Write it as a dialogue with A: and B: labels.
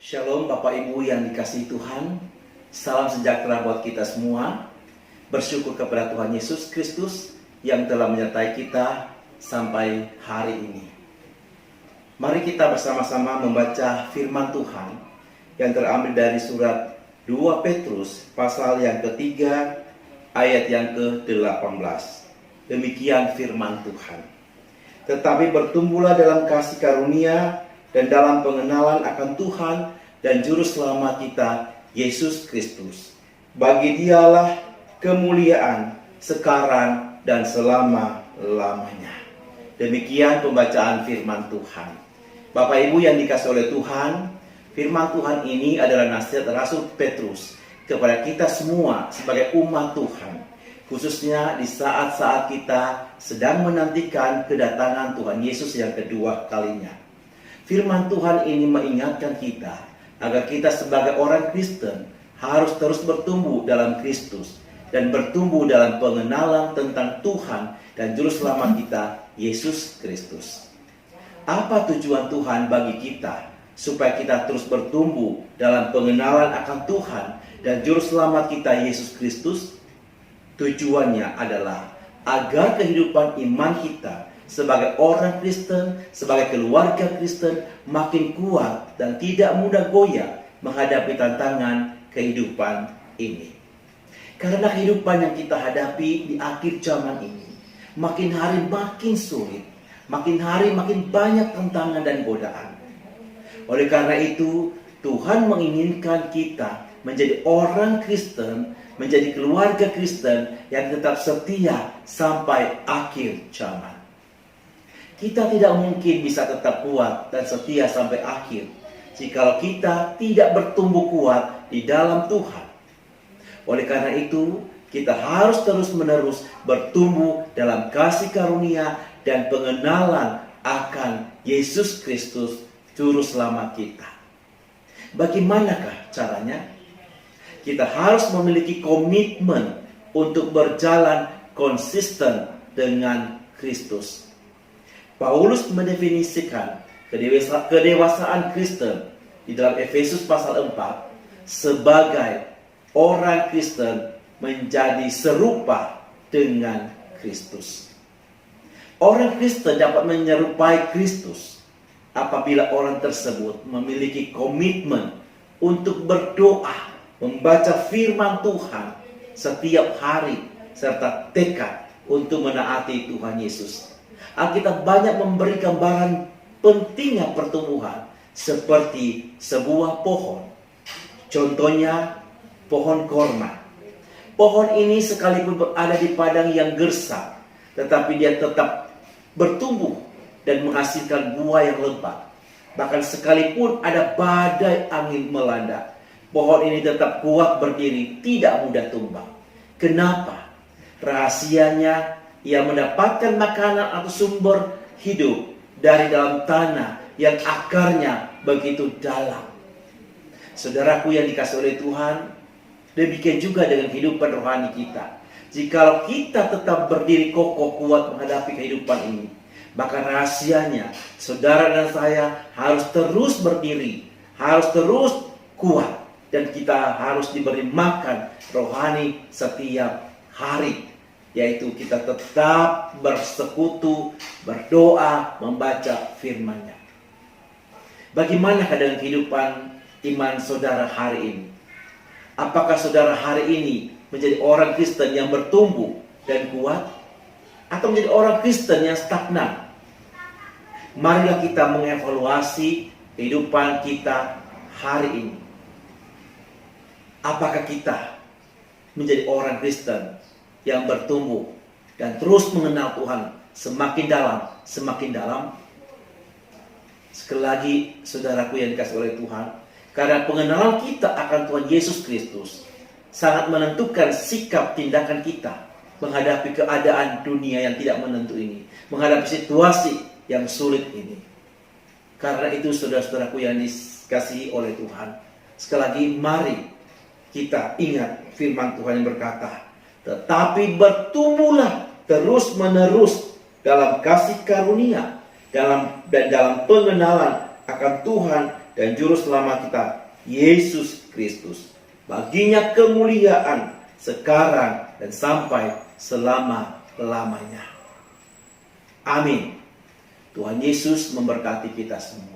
A: Shalom Bapak Ibu yang dikasihi Tuhan. Salam sejahtera buat kita semua. Bersyukur kepada Tuhan Yesus Kristus yang telah menyertai kita sampai hari ini. Mari kita bersama-sama membaca firman Tuhan yang terambil dari surat 2 Petrus pasal yang ketiga ayat yang ke-18. Demikian firman Tuhan. Tetapi bertumbuhlah dalam kasih karunia dan dalam pengenalan akan Tuhan dan Juru Selamat kita, Yesus Kristus. Bagi Dialah kemuliaan sekarang dan selama-lamanya. Demikian pembacaan firman Tuhan. Bapak Ibu yang dikasihi oleh Tuhan, firman Tuhan ini adalah nasihat Rasul Petrus kepada kita semua sebagai umat Tuhan. Khususnya di saat-saat kita sedang menantikan kedatangan Tuhan Yesus yang kedua kalinya. Firman Tuhan ini mengingatkan kita agar kita sebagai orang Kristen harus terus bertumbuh dalam Kristus dan bertumbuh dalam pengenalan tentang Tuhan dan Juru Selamat kita, Yesus Kristus. Apa tujuan Tuhan bagi kita supaya kita terus bertumbuh dalam pengenalan akan Tuhan dan Juru Selamat kita, Yesus Kristus? Tujuannya adalah agar kehidupan iman kita sebagai orang Kristen, sebagai keluarga Kristen makin kuat dan tidak mudah goyah menghadapi tantangan kehidupan ini. Karena kehidupan yang kita hadapi di akhir zaman ini makin hari makin sulit, makin hari makin banyak tantangan dan godaan. Oleh karena itu, Tuhan menginginkan kita menjadi orang Kristen, menjadi keluarga Kristen yang tetap setia sampai akhir zaman. Kita tidak mungkin bisa tetap kuat dan setia sampai akhir jikalau kita tidak bertumbuh kuat di dalam Tuhan. Oleh karena itu, kita harus terus-menerus bertumbuh dalam kasih karunia dan pengenalan akan Yesus Kristus, Juru Selamat kita. Bagaimanakah caranya? Kita harus memiliki komitmen untuk berjalan konsisten dengan Kristus. Paulus mendefinisikan kedewasaan Kristen di dalam Efesus pasal 4 sebagai orang Kristen menjadi serupa dengan Kristus. Orang Kristen dapat menyerupai Kristus apabila orang tersebut memiliki komitmen untuk berdoa, membaca firman Tuhan setiap hari, serta tekad untuk menaati Tuhan Yesus. Alkitab banyak memberi gambaran pentingnya pertumbuhan seperti sebuah pohon. Contohnya pohon korma. Pohon ini sekalipun berada di padang yang gersang, tetapi dia tetap bertumbuh dan menghasilkan buah yang lebat. Bahkan sekalipun ada badai angin melanda, pohon ini tetap kuat berdiri, tidak mudah tumbang. Kenapa? Rahasianya, ia mendapatkan makanan atau sumber hidup dari dalam tanah yang akarnya begitu dalam. Saudaraku yang dikasihi oleh Tuhan, demikian juga dengan kehidupan rohani kita. Jikalau kita tetap berdiri kokoh kuat menghadapi kehidupan ini, maka rahasianya saudara dan saya harus terus berdiri, harus terus kuat, dan kita harus diberi makan rohani setiap hari. Yaitu kita tetap bersekutu, berdoa, membaca firman-Nya. Bagaimanakah dengan kehidupan iman saudara hari ini? Apakah saudara hari ini menjadi orang Kristen yang bertumbuh dan kuat? Atau menjadi orang Kristen yang stagnan? Marilah kita mengevaluasi kehidupan kita hari ini. Apakah kita menjadi orang Kristen yang bertumbuh dan terus mengenal Tuhan semakin dalam, semakin dalam? Sekali lagi, saudaraku yang dikasihi oleh Tuhan, karena pengenalan kita akan Tuhan Yesus Kristus sangat menentukan sikap tindakan kita menghadapi keadaan dunia yang tidak menentu ini, menghadapi situasi yang sulit ini. Karena itu, saudara-saudaraku yang dikasihi oleh Tuhan, sekali lagi mari kita ingat firman Tuhan yang berkata, tetapi bertumbuhlah terus-menerus dalam kasih karunia dan dalam pengenalan akan Tuhan dan Juru Selamat kita, Yesus Kristus. Baginya kemuliaan sekarang dan sampai selama-lamanya. Amin. Tuhan Yesus memberkati kita semua.